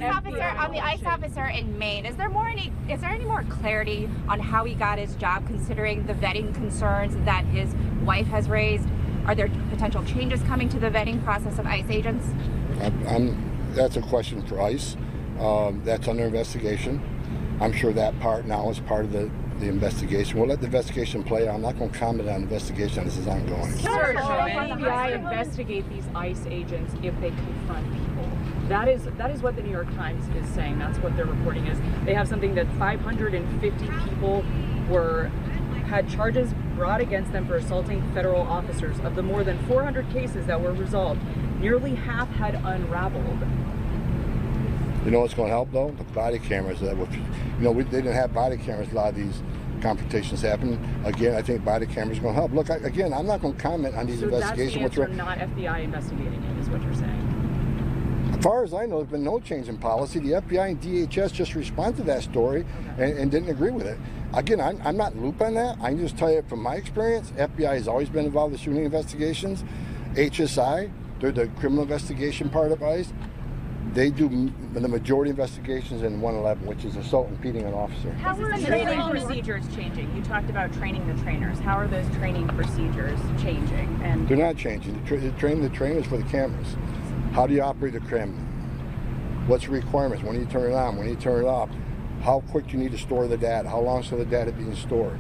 ICE officer in Maine, is there any more clarity on how he got his job, considering the vetting concerns that his wife has raised? Are there potential changes coming to the vetting process of ICE agents? That's a question for ICE. That's under investigation. I'm sure that part now is part of the investigation. We'll let the investigation play out. I'm not going to comment on the investigation. This is ongoing. Sir, should the FBI investigate these ICE agents if they confront people? That is what the New York Times is saying. That's what their reporting is. They have something that 550 people had charges brought against them for assaulting federal officers. Of the more than 400 cases that were resolved, nearly half had unraveled. You know what's going to help though? The body cameras. They didn't have body cameras. A lot of these confrontations happen. Again, I think body cameras are going to help. Look, again, I'm not going to comment on these investigations. So that's the answer, not FBI investigating it, is what you're saying? As far as I know, there's been no change in policy. The FBI and DHS just responded to that story and didn't agree with it. Again, I'm not in the loop on that. I can just tell you from my experience, FBI has always been involved in shooting investigations. HSI, they're the criminal investigation part of ICE. They do the majority investigations in 111, which is assault and impeding an officer. How are the training procedures changing? You talked about training the trainers. How are those training procedures changing? And they're not changing. The trainers for the cameras. How do you operate the camera? What's the requirements? When do you turn it on? When do you turn it off? How quick do you need to store the data? How long should the data being stored?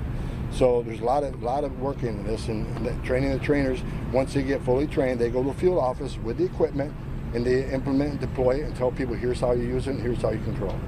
So there's a lot of work into this, and training the trainers. Once they get fully trained, they go to the field office with the equipment, and they implement and deploy it and tell people, here's how you use it and here's how you control it.